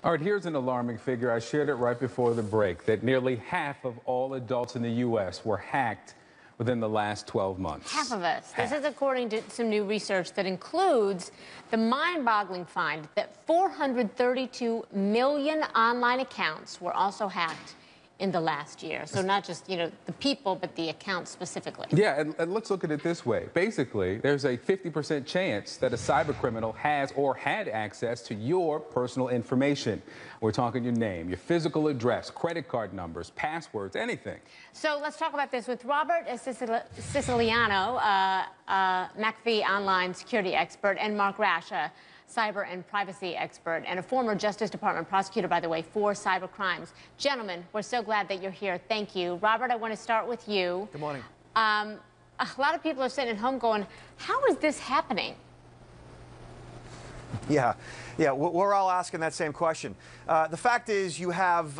All right, here's an alarming figure. I shared it right before the break that nearly half of all adults in the U.S. were hacked within the last 12 months. Half of us. Half. This is according to some new research that includes the mind-boggling find that 432 million online accounts were also hacked in the last year. So not just, the people, but the accounts specifically. Yeah, and let's look at it this way. Basically, there's a 50% chance that a cybercriminal has or had access to your personal information. We're talking your name, your physical address, credit card numbers, passwords, anything. So let's talk about this with Robert Siciliano, McAfee online security expert, and Mark Rash, cyber and privacy expert, and a former Justice Department prosecutor, by the way, for cyber crimes. Gentlemen, we're so glad that you're here. Thank you. Robert, I want to start with you. Good morning. A lot of people are sitting at home going, how is this happening? Yeah, we're all asking that same question. The fact is you have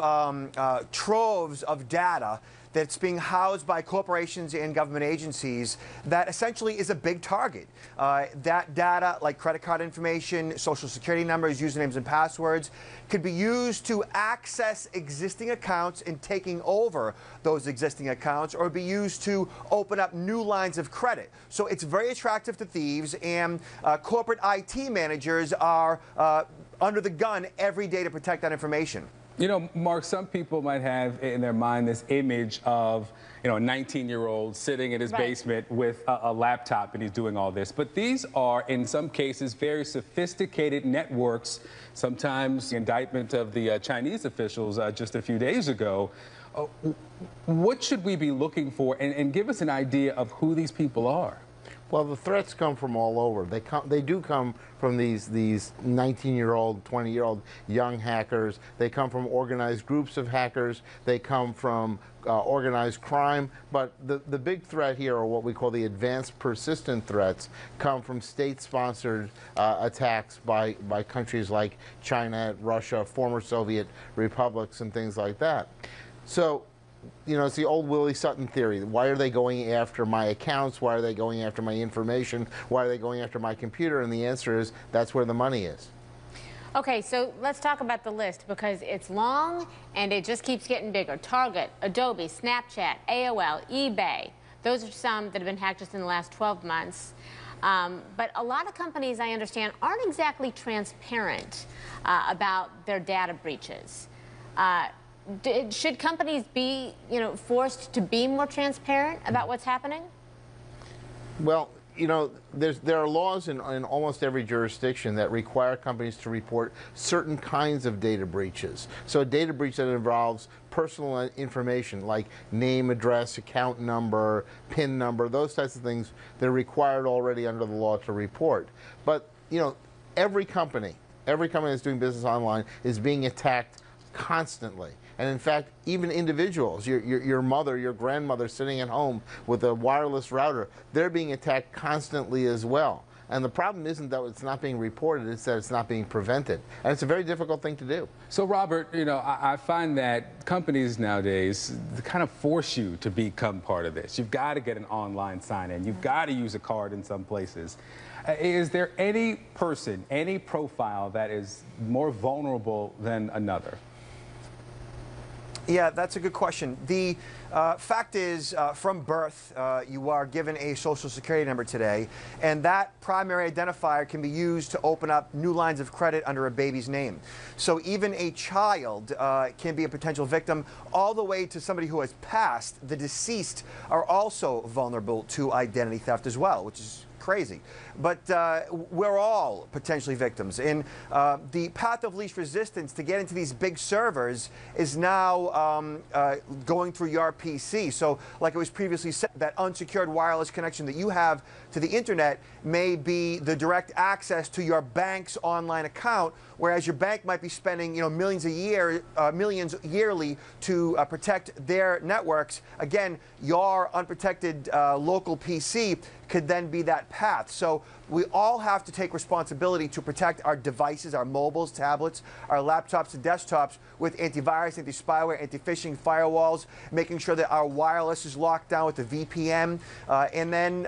troves of data that's being housed by corporations and government agencies that essentially is a big target. That data, like credit card information, social security numbers, usernames and passwords, could be used to access existing accounts and taking over those existing accounts, or be used to open up new lines of credit. So it's very attractive to thieves, and corporate IT managers are under the gun every day to protect that information. You know, Mark, some people might have in their mind this image of, a 19-year-old sitting in his basement with a laptop and he's doing all this. But these are, in some cases, very sophisticated networks. Sometimes the indictment of the Chinese officials just a few days ago. What should we be looking for? And give us an idea of who these people are. Well, the threats come from all over. They do come from these 19-year-old, 20-year-old young hackers. They come from organized groups of hackers. They come from organized crime. But the big threat here, or what we call the advanced persistent threats, come from state-sponsored attacks by countries like China, Russia, former Soviet republics, and things like that. So, it's the old Willie Sutton theory. Why are they going after my accounts? Why are they going after my information? Why are they going after my computer? And the answer is, that's where the money is. Okay, so let's talk about the list, because it's long and it just keeps getting bigger. Target, Adobe, Snapchat, AOL, eBay. Those are some that have been hacked just in the last 12 months. But a lot of companies, I understand, aren't exactly transparent about their data breaches. Should companies be, forced to be more transparent about what's happening? Well, there are laws in almost every jurisdiction that require companies to report certain kinds of data breaches. So a data breach that involves personal information like name, address, account number, PIN number, those types of things, they're required already under the law to report. But, every company that's doing business online is being attacked constantly. And in fact, even individuals, your mother, your grandmother sitting at home with a wireless router, they're being attacked constantly as well. And the problem isn't that it's not being reported, it's that it's not being prevented. And it's a very difficult thing to do. So, Robert, I find that companies nowadays kind of force you to become part of this. You've got to get an online sign-in. You've got to use a card in some places. Is there any person, any profile that is more vulnerable than another? Yeah, that's a good question. The fact is, from birth, you are given a social security number today, and that primary identifier can be used to open up new lines of credit under a baby's name. So even a child can be a potential victim, all the way to somebody who has passed. The deceased are also vulnerable to identity theft as well, which is crazy. But we're all potentially victims. And the path of least resistance to get into these big servers is now going through your PC. So like it was previously said, that unsecured wireless connection that you have to the internet may be the direct access to your bank's online account, whereas your bank might be spending millions yearly to protect their networks. Again, your unprotected local PC could then be that path. So we all have to take responsibility to protect our devices, our mobiles, tablets, our laptops and desktops with antivirus, anti-spyware, anti-phishing firewalls, making sure that our wireless is locked down with the VPN, and then,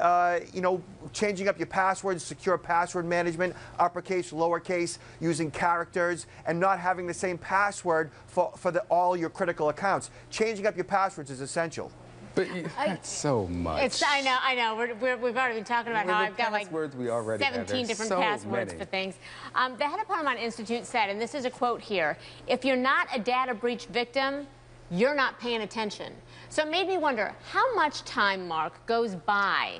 you know, changing up your passwords, secure password management, uppercase, lowercase, using characters, and not having the same password for all your critical accounts. Changing up your passwords is essential. But that's so much. I know. We've already been talking about how I've got like we already 17 different so passwords many. for things. The head of Panama Institute said, and this is a quote here, if you're not a data breach victim, you're not paying attention. So it made me wonder, how much time, Mark, goes by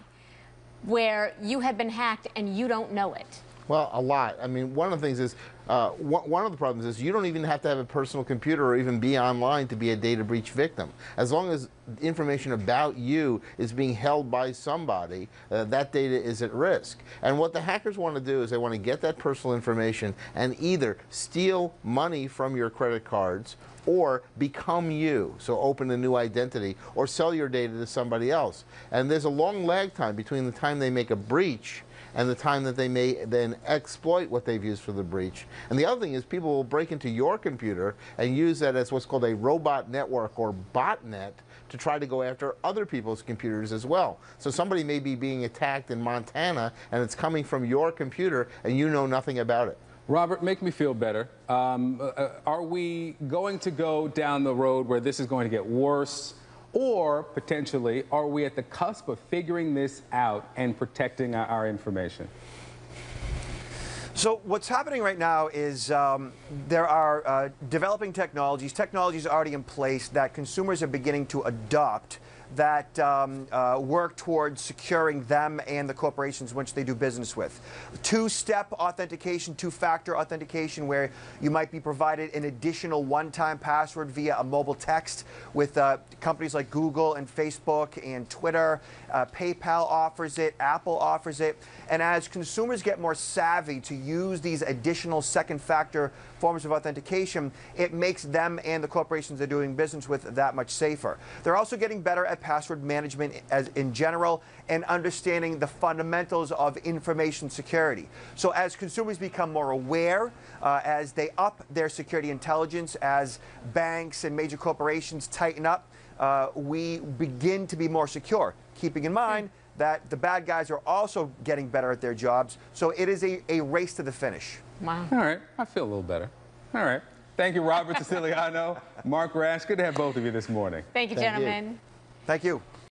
where you have been hacked and you don't know it? Well, a lot. I mean, one of the things is, one of the problems is you don't even have to have a personal computer or even be online to be a data breach victim. As long as information about you is being held by somebody, that data is at risk. And what the hackers want to do is they want to get that personal information and either steal money from your credit cards or become you, so open a new identity, or sell your data to somebody else. And there's a long lag time between the time they make a breach and the time that they may then exploit what they've used for the breach. And the other thing is people will break into your computer and use that as what's called a robot network or botnet to try to go after other people's computers as well. So somebody may be being attacked in Montana and it's coming from your computer and you know nothing about it. Robert, make me feel better. Are we going to go down the road where this is going to get worse? Or, potentially, are we at the cusp of figuring this out and protecting our information? So what's happening right now is there are developing technologies already in place that consumers are beginning to adopt that work towards securing them and the corporations which they do business with. Two-step authentication, two-factor authentication, where you might be provided an additional one-time password via a mobile text with companies like Google and Facebook and Twitter. PayPal offers it, Apple offers it. And as consumers get more savvy to use these additional second-factor forms of authentication, it makes them and the corporations they're doing business with that much safer. They're also getting better at password management as in general and understanding the fundamentals of information security. So as consumers become more aware, as they up their security intelligence, as banks and major corporations tighten up, we begin to be more secure, keeping in mind that the bad guys are also getting better at their jobs. So it is a race to the finish. Wow. All right. I feel a little better. All right. Thank you, Robert Siciliano, Mark Rash. Good to have both of you this morning. Thank you, gentlemen. Thank you.